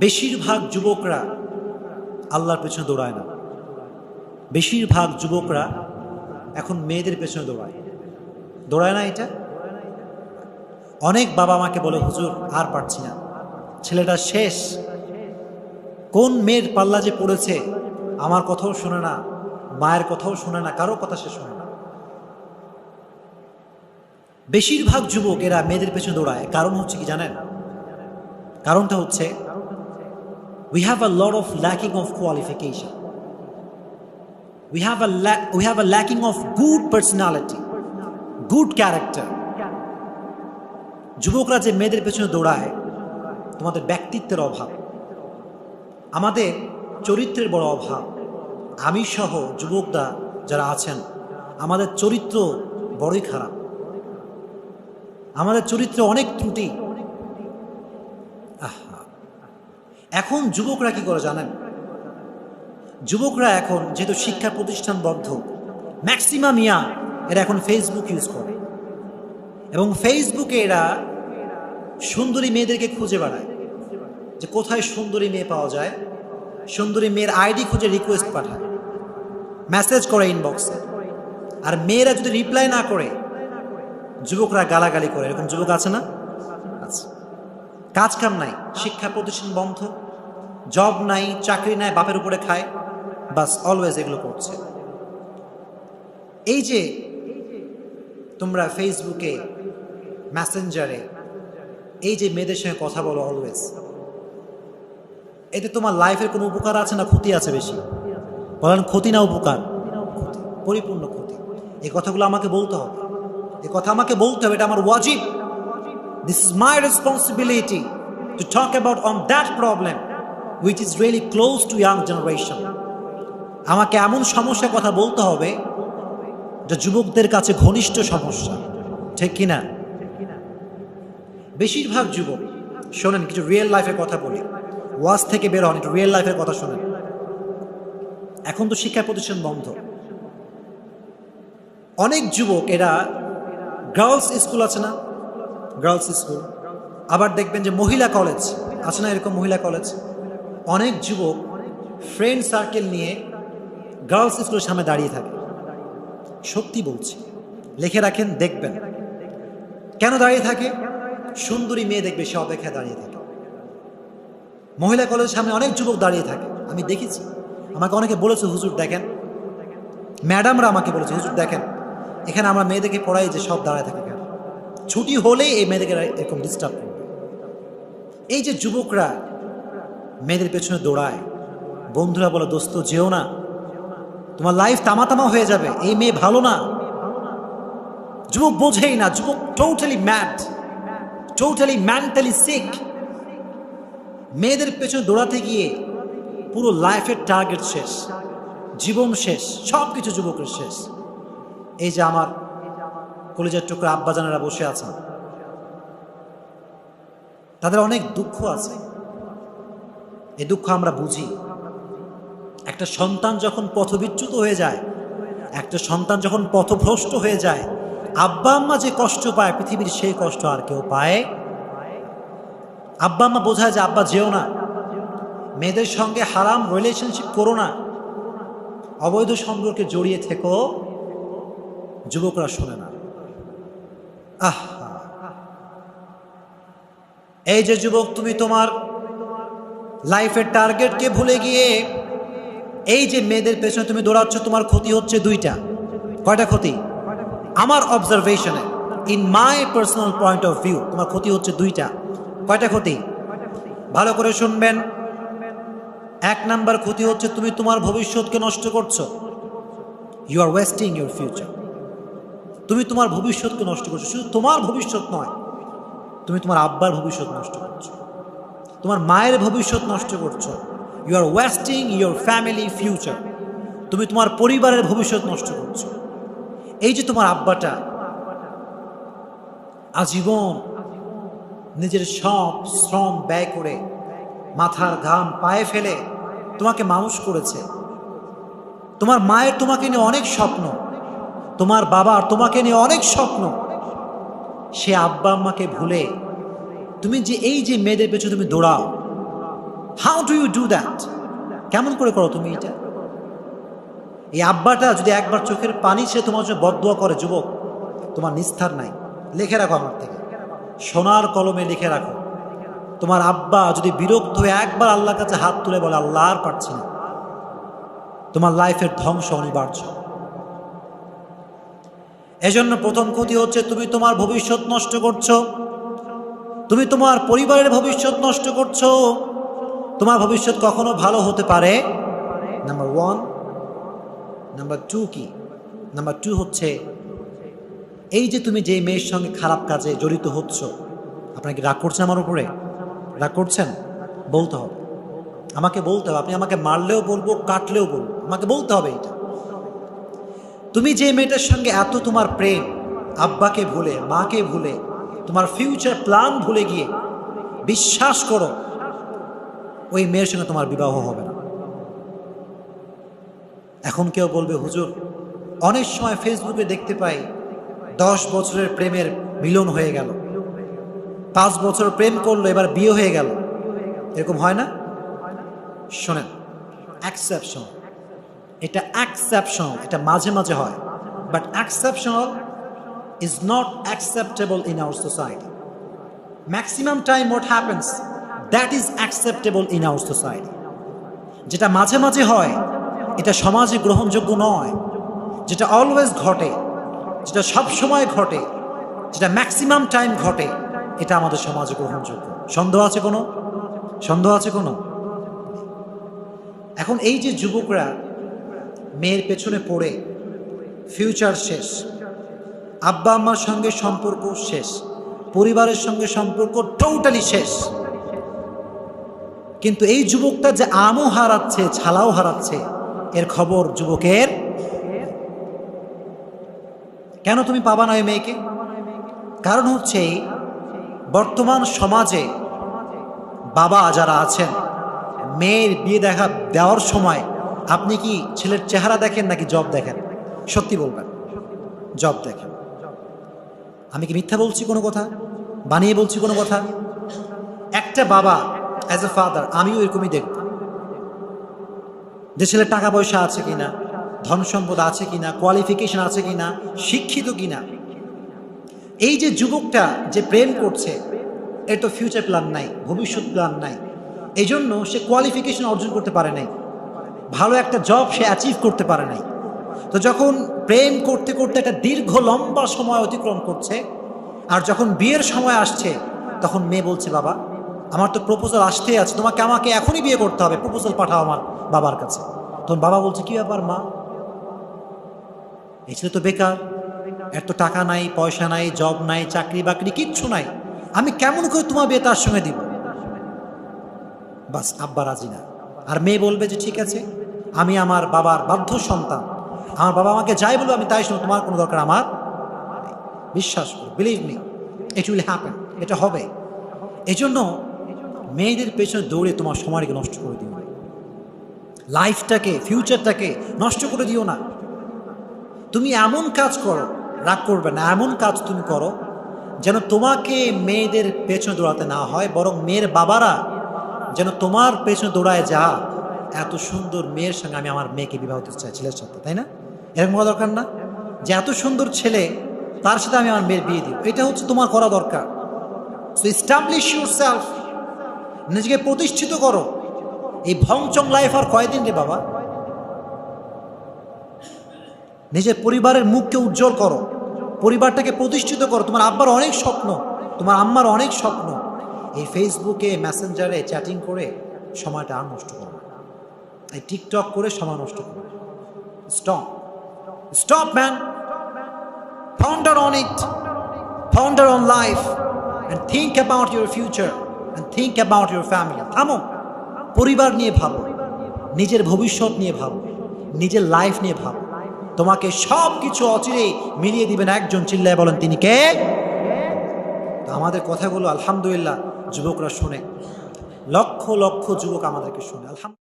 বেশিরভাগ যুবকরা আল্লাহর পেছনে দৌড়ায় না। বেশিরভাগ যুবকরা এখন মেয়েদের পেছনে দৌড়ায় না। এটা অনেক বাবা আমাকে বলে, হুজুর আর পারছি না, ছেলেটা শেষ, কোন মেয়ের পাল্লা যে পড়েছে, আমার কথাও শোনে না, মায়ের কথাও শোনে না, কারো কথা সে শোনে না। বেশিরভাগ যুবক এরা মেয়েদের পেছনে দৌড়ায়। কারণ হচ্ছে কি জানেন? কারণটা হচ্ছে we have a lot of lacking of qualification, we have a lacking of good personality, good character. যুবকরা যে মেয়েদের পেছনে দৌড়ায়, তোমাদের ব্যক্তিত্বের অভাব, আমাদের চরিত্রের বড় অভাব। আমি সহ যুবকরা যারা আছেন, আমাদের চরিত্র বড়ই খারাপ, আমাদের চরিত্রে অনেক ত্রুটি। এখন যুবকরা কি করে জানেন? যুবকরা এখন যেহেতু শিক্ষা প্রতিষ্ঠান বন্ধ, ম্যাক্সিমাম এরা এখন ফেসবুক ইউজ করে, এবং ফেসবুকে এরা সুন্দরী মেয়েদেরকে খুঁজে বেড়ায় যে কোথায় সুন্দরী মেয়ে পাওয়া যায়। সুন্দরী মেয়ের আইডি খুঁজে রিকোয়েস্ট পাঠায়, মেসেজ করে ইনবক্সে, আর মেয়েরা যদি রিপ্লাই না করে যুবকরা গালাগালি করে। এরকম যুবক আছে না? আচ্ছা, কাজ কাম নাই, শিক্ষা প্রতিষ্ঠান বন্ধ, জব নাই, চাকরি নাই, বাপের উপরে খায়, বাস অলওয়েজ এগুলো করছে। এই যে তোমরা ফেসবুকে, মেসেঞ্জারে এই যে মেয়েদের সঙ্গে কথা বলো অলওয়েজ, এতে তোমার লাইফের কোনো উপকার আছে না ক্ষতি আছে? বেশি বলেন, ক্ষতি না উপকার? ক্ষতি, পরিপূর্ণ ক্ষতি। এই কথাগুলো আমাকে বলতে হবে, এই কথা আমাকে বলতে হবে, এটা আমার ওয়াজিব। This is my responsibility to talk about on that problem which is really close to young generation. আমাকে এমন সমস্যার কথা বলতে হবে যা যুবকদের কাছে ঘনিষ্ঠ সমস্যা, ঠিক কিনা? বেশিরভাগ যুবক, শোনেন কিছু রিয়েল লাইফের কথা বলি, ওয়াজ থেকে বের হন, একটু রিয়েল লাইফের কথা শোনেন। এখন তো শিক্ষা প্রতিষ্ঠান বন্ধ, অনেক যুবক এরা গার্লস স্কুল আছে না, গার্লস স্কুল, আবার দেখবেন যে মহিলা কলেজ আছে না, এরকম মহিলা কলেজ, অনেক যুবক ফ্রেন্ড সার্কেল নিয়ে গার্লস স্কুলের সামনে দাঁড়িয়ে থাকে। সত্যি বলছি, লিখে রাখেন, দেখবেন কেন দাঁড়িয়ে থাকে। সুন্দরী মেয়ে দেখবে, সে অপেক্ষায় দাঁড়িয়ে থাকে। মহিলা কলেজের সামনে অনেক যুবক দাঁড়িয়ে থাকে, আমি দেখেছি। আমাকে অনেকে বলেছে, হুজুর দেখেন, ম্যাডামরা আমাকে বলেছে, হুজুর দেখেন এখানে আমরা মেয়েদেরকে পড়াই যে সব দাঁড়ায় থাকে কেন, ছুটি হলেই এই মেয়েদেরকে এরকম ডিস্টার্ব করবে। এই যে যুবকরা মেয়েদের পেছনে দৌড়ায়, বন্ধুরা বলে, দোস্ত যেও না, তোমার লাইফ তামা হয়ে যাবে, এই মেয়ে ভালো না। যুবক বোঝেই না, যুবক totally mad, totally mentally sick. মেয়েদের পেছনে দৌড়াতে গিয়ে পুরো লাইফের টার্গেট শেষ, জীবন শেষ, সব কিছু যুবকের শেষ। এই যে আমার কলেজের টুকরা আব্বাজানেরা বসে আছেন, তাদের অনেক দুঃখ আছে, এই দুঃখ আমরা বুঝি। একটা সন্তান যখন পথবিচ্যুত হয়ে যায়, একটা সন্তান যখন পথভ্রষ্ট হয়ে যায়, আব্বা আম্মা যে কষ্ট পায় পৃথিবীর সেই কষ্ট আর কেউ পায়? আব্বা আম্মা বোঝায় যে আব্বা যেও না, মেয়েদের সঙ্গে হারাম রিলেশনশিপ করো না, অবৈধ সম্পর্কে জড়িয়ে থেকো, যুবকরা শোনে না। এই যে যুবক, তুমি তোমার লাইফের টার্গেটকে ভুলে গিয়ে এই যে মেয়েদের পেছনে তুমি দৌড়াচ্ছ, তোমার ক্ষতি হচ্ছে দুইটা। কয়টা ক্ষতি? আমার অবজারভেশনে, in my personal point of view, তোমার ক্ষতি হচ্ছে দুইটা। কয়টা ক্ষতি? ভালো করে শুনবেন। এক নাম্বার ক্ষতি হচ্ছে তুমি তোমার ভবিষ্যৎকে নষ্ট করছো। You are wasting your future. তুমি তোমার ভবিষ্যৎকে নষ্ট করছো। শুধু তোমার ভবিষ্যৎ নয়, তুমি তোমার আব্বার ভবিষ্যৎ নষ্ট করছো, তোমার মায়ের ভবিষ্যৎ নষ্ট করছো। You are wasting your family future. তুমি তোমার পরিবারের ভবিষ্যৎ নষ্ট করছো। এই যে তোমার আব্বাটা আজীবন নিজের সব শ্রম ব্যয় করে, মাথার ঘাম পায়ে ফেলে তোমাকে মানুষ করেছে। তোমার মায়ের তোমাকে নিয়ে অনেক স্বপ্ন, তোমার বাবার তোমাকে নিয়ে অনেক স্বপ্ন। সে আব্বা আম্মাকে ভুলে তুমি যে এই যে মেয়েদের পেছনে তুমি দৌড়াও, how do you do that? কেমন করে করো তুমি এটা? এই আব্বাটা যদি একবার চোখের পানি সে তোমার জন্য বদদোয়া করে, যুবক তোমার নিস্তার নাই। লিখে রাখো আমার থেকে, সোনার কলমে লিখে রাখো। তোমার আব্বা যদি বিরক্ত হয়ে একবার আল্লাহর কাছে হাত তুলে বলে আল্লাহ আর পারছি না, তোমার লাইফের ধ্বংস অনিবার্য। এজন্য প্রথম ক্ষতি হচ্ছে তুমি তোমার ভবিষ্যৎ নষ্ট করছো, তুমি তোমার পরিবারের ভবিষ্যৎ নষ্ট করছো। তোমার ভবিষ্যৎ কখনো ভালো হতে পারে, নাম্বার ওয়ান। নাম্বার টু কি? নাম্বার টু হচ্ছে এই যে তুমি যে মেয়ের সঙ্গে খারাপ কাজে জড়িত হচ্ছ, আপনার কি রাগ করছেন আমার উপরে? রাগ করছেন? বলতে হবে, আমাকে বলতে হবে। আপনি আমাকে মারলেও বলবো, কাটলেও বলবো, আমাকে বলতে হবে এটা। তুমি যে মেয়েটার সঙ্গে এত তোমার প্রেম, আব্বাকে ভুলে, মাকে ভুলে, তোমার ফিউচার প্ল্যান ভুলে গিয়ে বিশ্বাস করো ওই মেয়ের সঙ্গে তোমার বিবাহ হবে না। এখন কেউ বলবে হুজুর অনেক সময় ফেসবুকে দেখতে পাই 10 বছরের প্রেমের মিলন হয়ে গেল, 5 বছর প্রেম করলো এবার বিয়ে হয়ে গেল, এরকম হয় না? শোনেন, এক্সেপশন, এটা এক্সেপশনাল, এটা মাঝে মাঝে হয়, but exceptional is not acceptable in our society. Maximum time what happens, that is acceptable in our society. যেটা মাঝে মাঝে হয় এটা সমাজে গ্রহণযোগ্য নয়। যেটা অলওয়েজ ঘটে, যেটা সব সময় ঘটে, যেটা ম্যাক্সিমাম টাইম ঘটে, এটা আমাদের সমাজে গ্রহণযোগ্য। সন্দেহ আছে কোনো? সন্দেহ আছে কোনো? এখন এই যে যুবকরা মেয়ের পেছনে পড়ে ফিউচার শেষ, আব্বা আম্মার সঙ্গে সম্পর্ক শেষ, পরিবারের সঙ্গে সম্পর্ক টোটালি শেষ, কিন্তু এই যুবকটা যে আমও হারাচ্ছে, ছালাও হারাচ্ছে, এর খবর যুবকের। কেন তুমি পাবা না ওই মেয়েকে? কারণ হচ্ছে বর্তমান সমাজে বাবা যারা আছেন, মেয়ের বিয়ে দেওয়ার সময় আপনি কি ছেলের চেহারা দেখেন নাকি জব দেখেন? সত্যি বলবেন, জব দেখেন। আমি কি মিথ্যা বলছি কোনো কথা? বানিয়ে বলছি কোনো কথা? একটা বাবা অ্যাজ এ ফাদার, আমিও এরকমই দেখব যে ছেলের টাকা পয়সা আছে কিনা, ধন সম্পদ আছে কিনা, কোয়ালিফিকেশন আছে কিনা, শিক্ষিত কিনা। এই যে যুবকটা যে প্রেম করছে, এর তো ফিউচার প্ল্যান নাই, ভবিষ্যৎ প্ল্যান নাই, এই জন্য সে কোয়ালিফিকেশন অর্জন করতে পারে নাই, ভালো একটা জব সে অ্যাচিভ করতে পারে নাই। তো যখন প্রেম করতে করতে একটা দীর্ঘ লম্বা সময় অতিক্রম করছে, আর যখন বিয়ের সময় আসছে, তখন মেয়ে বলছে বাবা আমার তো প্রপোজাল আসতেই আছে, আমাকে এখনই বিয়ে করতে হবে, প্রপোজাল পাঠাও আমার বাবার কাছে। তখন বাবা বলছে কি ব্যাপার মা, এই ছেলে তো বেকার, এর তো টাকা নাই, পয়সা নাই, জব নাই, চাকরি বাকরি কিচ্ছু নাই, আমি কেমন করে তোমার বিয়ে তার সঙ্গে দিব? বাস, আব্বা রাজি না। আর মেয়ে বলবে যে ঠিক আছে, আমি আমার বাবার বাধ্য সন্তান, আমার বাবা আমাকে যাই বলবো আমি তাই শুনবো, তোমার কোনো দরকার আমার। বিশ্বাস করো, believe me, it will happen, এটা হবে। এই জন্য মেয়েদের পেছনে দৌড়ে তোমার সময়কে নষ্ট করে দিও না, লাইফটাকে, ফিউচারটাকে নষ্ট করে দিও না। তুমি এমন কাজ করো, রাগ করবে না, এমন কাজ তুমি করো যেন তোমাকে মেয়েদের পেছনে দৌড়াতে না হয়, বরং মেয়ের বাবারা যেন তোমার পেছনে দৌড়ায় যা এত সুন্দর মেয়ের সঙ্গে আমি আমার মেয়েকে বিবাহ দিতে চাই, ছেলের সাথে, তাই না? এরকম করা দরকার না যে এত সুন্দর ছেলে, তার সাথে আমি আমার মেয়ের বিয়ে দিব। এটা হচ্ছে তোমার করা দরকার। সো এস্টাবলিশ ইউরসেলফ, নিজেকে প্রতিষ্ঠিত করো। এই ভংচং লাইফ আর কয়দিন রে বাবা? নিজের পরিবারের মুখকে উজ্জ্বল করো, পরিবারটাকে প্রতিষ্ঠিত করো। তোমার আব্বার অনেক স্বপ্ন, তোমার আম্মার অনেক স্বপ্ন। এই ফেসবুকে, মেসেঞ্জারে চ্যাটিং করে সময়টা আর নষ্ট করো, এই টিকটক করে সময় নষ্ট করো। Stop, stop man, ponder on it, ponder on life and think about your future and think about your family. থামো, পরিবার নিয়ে ভাবো, নিজের ভবিষ্যৎ নিয়ে ভাবো, নিজের লাইফ নিয়ে ভাবো। তোমাকে সব কিছু অচিরেই মিলিয়ে দিবেন একজন, চিল্লায় বলেন তিনি কে? তো আমাদের কথাগুলো আলহামদুলিল্লাহ যুবকরা শুনে, লক্ষ লক্ষ যুবক আমাদেরকে শুনে, আলহামদুলিল্লাহ।